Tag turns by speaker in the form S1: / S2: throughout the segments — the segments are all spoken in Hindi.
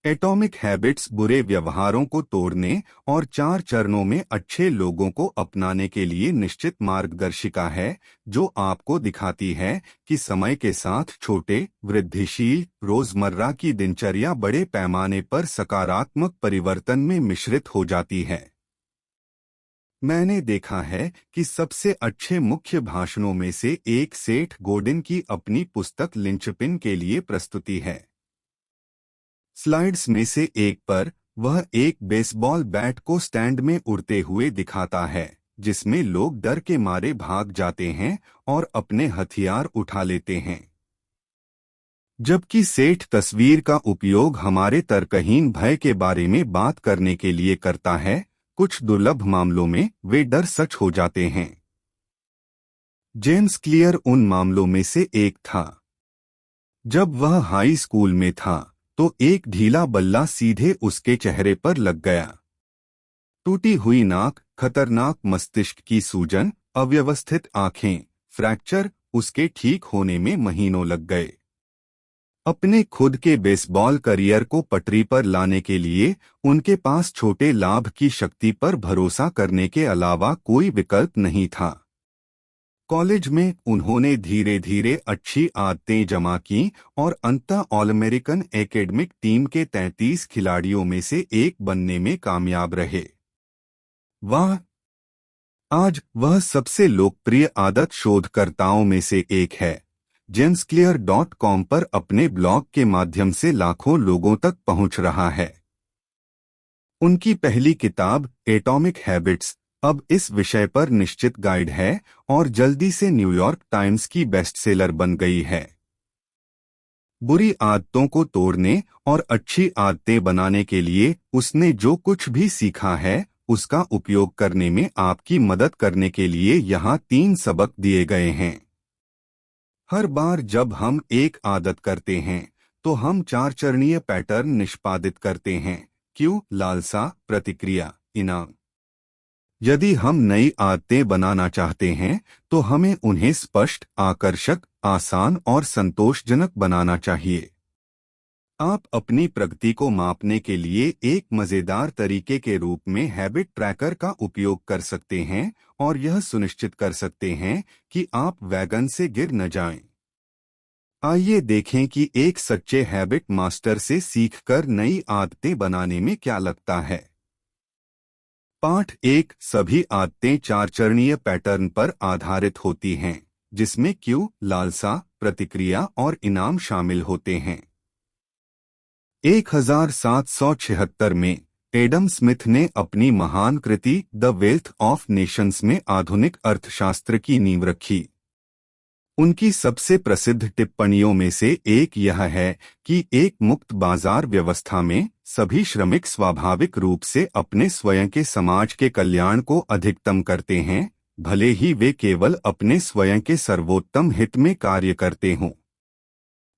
S1: एटॉमिक हैबिट्स बुरे व्यवहारों को तोड़ने और 4 चरणों में अच्छे लोगों को अपनाने के लिए निश्चित मार्गदर्शिका है, जो आपको दिखाती है कि समय के साथ छोटे, वृद्धिशील, रोजमर्रा की दिनचर्या बड़े पैमाने पर सकारात्मक परिवर्तन में मिश्रित हो जाती है। मैंने देखा है कि सबसे अच्छे मुख्य भाषणों में से एक सेठ गोडिन की अपनी पुस्तक लिंचपिन के लिए प्रस्तुति है। स्लाइड्स में से एक पर वह एक बेसबॉल बैट को स्टैंड में उड़ते हुए दिखाता है, जिसमें लोग डर के मारे भाग जाते हैं और अपने हथियार उठा लेते हैं। जबकि सेठ तस्वीर का उपयोग हमारे तर्कहीन भय के बारे में बात करने के लिए करता है, कुछ दुर्लभ मामलों में वे डर सच हो जाते हैं। जेम्स क्लियर उन मामलों में से एक था। जब वह हाई स्कूल में था तो एक ढीला बल्ला सीधे उसके चेहरे पर लग गया। टूटी हुई नाक, खतरनाक मस्तिष्क की सूजन, अव्यवस्थित आंखें, फ्रैक्चर, उसके ठीक होने में महीनों लग गए। अपने खुद के बेसबॉल करियर को पटरी पर लाने के लिए उनके पास छोटे लाभ की शक्ति पर भरोसा करने के अलावा कोई विकल्प नहीं था। कॉलेज में उन्होंने धीरे धीरे अच्छी आदतें जमा की और अंततः ऑल अमेरिकन एकेडमिक टीम के 33 खिलाड़ियों में से एक बनने में कामयाब रहे। आज वह सबसे लोकप्रिय आदत शोधकर्ताओं में से एक है। jamesclear.com पर अपने ब्लॉग के माध्यम से लाखों लोगों तक पहुंच रहा है। उनकी पहली किताब एटॉमिक हैबिट्स अब इस विषय पर निश्चित गाइड है और जल्दी से न्यूयॉर्क टाइम्स की बेस्टसेलर बन गई है। बुरी आदतों को तोड़ने और अच्छी आदतें बनाने के लिए उसने जो कुछ भी सीखा है, उसका उपयोग करने में आपकी मदद करने के लिए यहाँ 3 सबक दिए गए हैं। हर बार जब हम एक आदत करते हैं तो हम 4 चरणीय पैटर्न निष्पादित करते हैं: क्यू, लालसा, प्रतिक्रिया, इनाम। यदि हम नई आदतें बनाना चाहते हैं तो हमें उन्हें स्पष्ट, आकर्षक, आसान और संतोषजनक बनाना चाहिए। आप अपनी प्रगति को मापने के लिए एक मजेदार तरीके के रूप में हैबिट ट्रैकर का उपयोग कर सकते हैं और यह सुनिश्चित कर सकते हैं कि आप वैगन से गिर न जाएं। आइए देखें कि एक सच्चे हैबिट मास्टर से सीखकर नई आदतें बनाने में क्या लगता है। पाठ 1। सभी आदतें 4 चरणीय पैटर्न पर आधारित होती हैं, जिसमें क्यू, लालसा, प्रतिक्रिया और इनाम शामिल होते हैं। 1776 में एडम स्मिथ ने अपनी महान कृति द वेल्थ ऑफ नेशंस में आधुनिक अर्थशास्त्र की नींव रखी। उनकी सबसे प्रसिद्ध टिप्पणियों में से एक यह है कि एक मुक्त बाजार व्यवस्था में सभी श्रमिक स्वाभाविक रूप से अपने स्वयं के समाज के कल्याण को अधिकतम करते हैं, भले ही वे केवल अपने स्वयं के सर्वोत्तम हित में कार्य करते हों।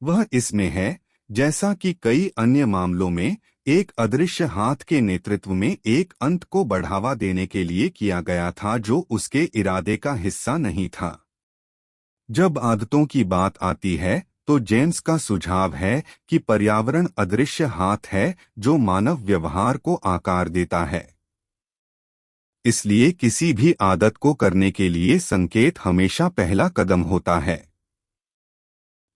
S1: वह इसमें है, जैसा कि कई अन्य मामलों में, एक अदृश्य हाथ के नेतृत्व में एक अंत को बढ़ावा देने के लिए किया गया था जो उसके इरादे का हिस्सा नहीं था। जब आदतों की बात आती है तो जेम्स का सुझाव है कि पर्यावरण अदृश्य हाथ है जो मानव व्यवहार को आकार देता है। इसलिए किसी भी आदत को करने के लिए संकेत हमेशा पहला कदम होता है।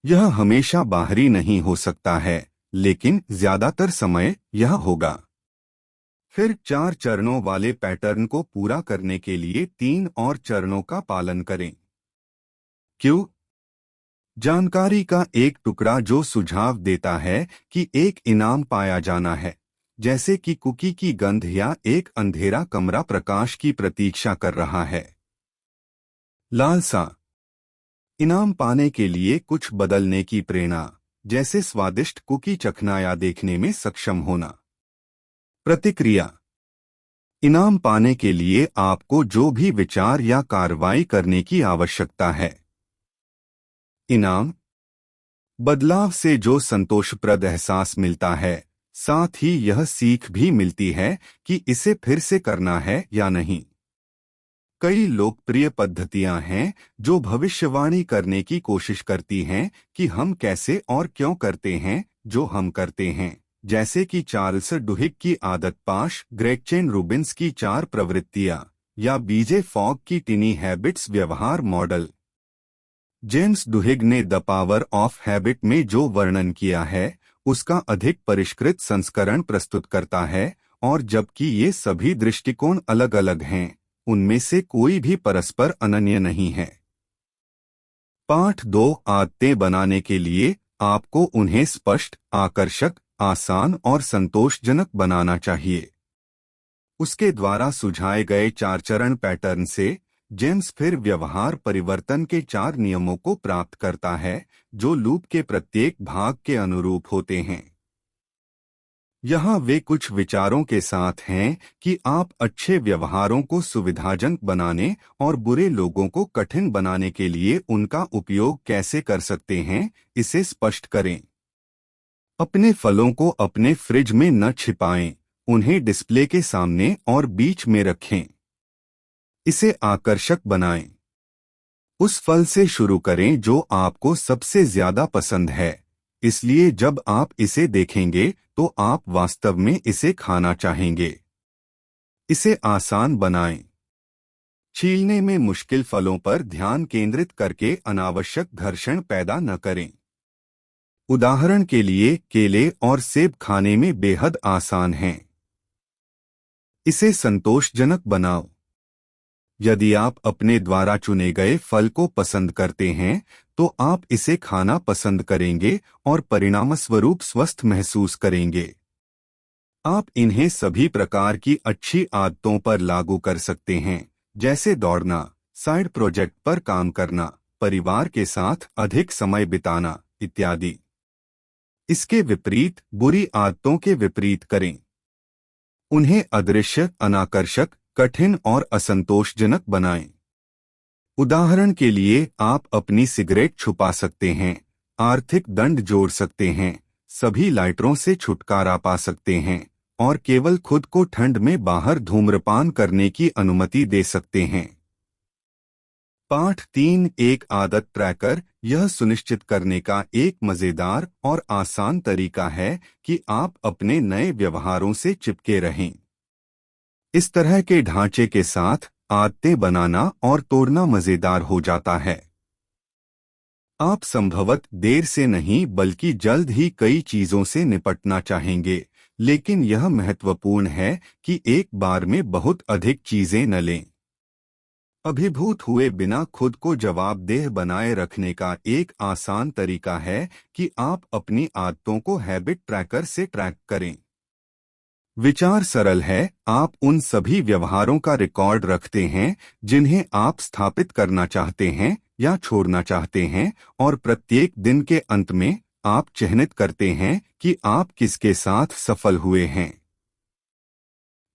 S1: यह हमेशा बाहरी नहीं हो सकता है, लेकिन ज्यादातर समय यह होगा। फिर 4 चरणों वाले पैटर्न को पूरा करने के लिए 3 और चरणों का पालन करें। क्यों? जानकारी का एक टुकड़ा जो सुझाव देता है कि एक इनाम पाया जाना है, जैसे कि कुकी की गंध या एक अंधेरा कमरा प्रकाश की प्रतीक्षा कर रहा है। लालसा, इनाम पाने के लिए कुछ बदलने की प्रेरणा, जैसे स्वादिष्ट कुकी चखना या देखने में सक्षम होना। प्रतिक्रिया, इनाम पाने के लिए आपको जो भी विचार या कार्रवाई करने की आवश्यकता है। इनाम, बदलाव से जो संतोषप्रद एहसास मिलता है, साथ ही यह सीख भी मिलती है कि इसे फिर से करना है या नहीं। कई लोकप्रिय पद्धतियां हैं जो भविष्यवाणी करने की कोशिश करती हैं कि हम कैसे और क्यों करते हैं जो हम करते हैं। जैसे कि चार्ल्स डुहिग की आदत पाश, ग्रेगचेन रूबिन्स की 4 प्रवृत्तियां या बीजे फॉग की टिनी हैबिट्स व्यवहार मॉडल। जेम्स डुहिग ने द पावर ऑफ हैबिट में जो वर्णन किया है उसका अधिक परिष्कृत संस्करण प्रस्तुत करता है, और जबकि ये सभी दृष्टिकोण अलग अलग हैं, उनमें से कोई भी परस्पर अनन्य नहीं है। पाठ 2, आदतें बनाने के लिए आपको उन्हें स्पष्ट, आकर्षक, आसान और संतोषजनक बनाना चाहिए। उसके द्वारा सुझाए गए 4 चरण पैटर्न से जेम्स फिर व्यवहार परिवर्तन के 4 नियमों को प्राप्त करता है जो लूप के प्रत्येक भाग के अनुरूप होते हैं। यहाँ वे कुछ विचारों के साथ हैं कि आप अच्छे व्यवहारों को सुविधाजनक बनाने और बुरे लोगों को कठिन बनाने के लिए उनका उपयोग कैसे कर सकते हैं। इसे स्पष्ट करें। अपने फलों को अपने फ्रिज में न छिपाएं, उन्हें डिस्प्ले के सामने और बीच में रखें। इसे आकर्षक बनाएं। उस फल से शुरू करें जो आपको सबसे ज्यादा पसंद है, इसलिए जब आप इसे देखेंगे तो आप वास्तव में इसे खाना चाहेंगे। इसे आसान बनाएं। छीलने में मुश्किल फलों पर ध्यान केंद्रित करके अनावश्यक घर्षण पैदा न करें। उदाहरण के लिए केले और सेब खाने में बेहद आसान हैं। इसे संतोषजनक बनाओ। यदि आप अपने द्वारा चुने गए फल को पसंद करते हैं तो आप इसे खाना पसंद करेंगे और परिणामस्वरूप स्वस्थ महसूस करेंगे। आप इन्हें सभी प्रकार की अच्छी आदतों पर लागू कर सकते हैं, जैसे दौड़ना, साइड प्रोजेक्ट पर काम करना, परिवार के साथ अधिक समय बिताना इत्यादि। इसके विपरीत बुरी आदतों के विपरीत करें। उन्हें अदृश्य, अनाकर्षक, कठिन और असंतोषजनक बनाएं। उदाहरण के लिए आप अपनी सिगरेट छुपा सकते हैं, आर्थिक दंड जोड़ सकते हैं, सभी लाइटरों से छुटकारा पा सकते हैं और केवल खुद को ठंड में बाहर धूम्रपान करने की अनुमति दे सकते हैं। पाठ 3, एक आदत ट्रैकर। यह सुनिश्चित करने का एक मजेदार और आसान तरीका है कि आप अपने नए व्यवहारों से चिपके रहें। इस तरह के ढांचे के साथ आदतें बनाना और तोड़ना मजेदार हो जाता है। आप संभवतः देर से नहीं बल्कि जल्द ही कई चीजों से निपटना चाहेंगे, लेकिन यह महत्वपूर्ण है कि एक बार में बहुत अधिक चीजें न लें। अभिभूत हुए बिना खुद को जवाबदेह बनाए रखने का एक आसान तरीका है कि आप अपनी आदतों को हैबिट ट्रैकर से ट्रैक करें। विचार सरल है, आप उन सभी व्यवहारों का रिकॉर्ड रखते हैं जिन्हें आप स्थापित करना चाहते हैं या छोड़ना चाहते हैं, और प्रत्येक दिन के अंत में आप चिह्नित करते हैं कि आप किसके साथ सफल हुए हैं।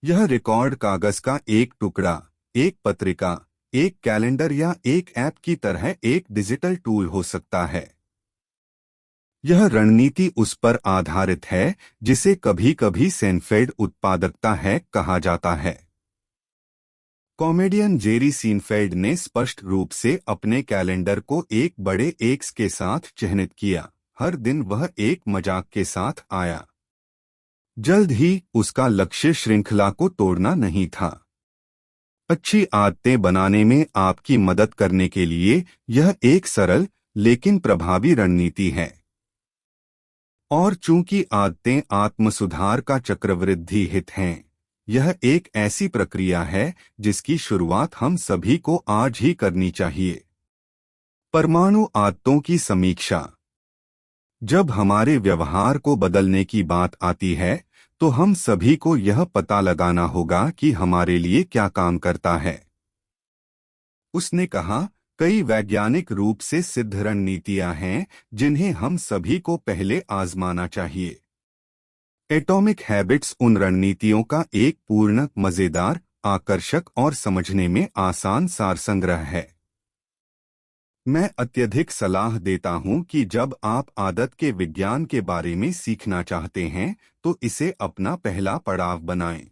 S1: यह रिकॉर्ड कागज का एक टुकड़ा, एक पत्रिका, एक कैलेंडर या एक ऐप की तरह एक डिजिटल टूल हो सकता है। यह रणनीति उस पर आधारित है जिसे कभी कभी सेनफेल्ड उत्पादकता है कहा जाता है। कॉमेडियन जेरी सीनफेल्ड ने स्पष्ट रूप से अपने कैलेंडर को एक बड़े एक्स के साथ चिह्नित किया। हर दिन वह एक मजाक के साथ आया। जल्द ही उसका लक्ष्य श्रृंखला को तोड़ना नहीं था। अच्छी आदतें बनाने में आपकी मदद करने के लिए यह एक सरल लेकिन प्रभावी रणनीति है। और चूंकि आदतें आत्मसुधार का चक्रवृद्धि हित हैं, यह एक ऐसी प्रक्रिया है जिसकी शुरुआत हम सभी को आज ही करनी चाहिए। परमाणु आदतों की समीक्षा। जब हमारे व्यवहार को बदलने की बात आती है तो हम सभी को यह पता लगाना होगा कि हमारे लिए क्या काम करता है। उसने कहा, कई वैज्ञानिक रूप से सिद्ध रणनीतियां हैं जिन्हें हम सभी को पहले आजमाना चाहिए। एटॉमिक हैबिट्स उन रणनीतियों का एक पूर्ण, मजेदार, आकर्षक और समझने में आसान सारसंग्रह है। मैं अत्यधिक सलाह देता हूं कि जब आप आदत के विज्ञान के बारे में सीखना चाहते हैं तो इसे अपना पहला पड़ाव बनाएं।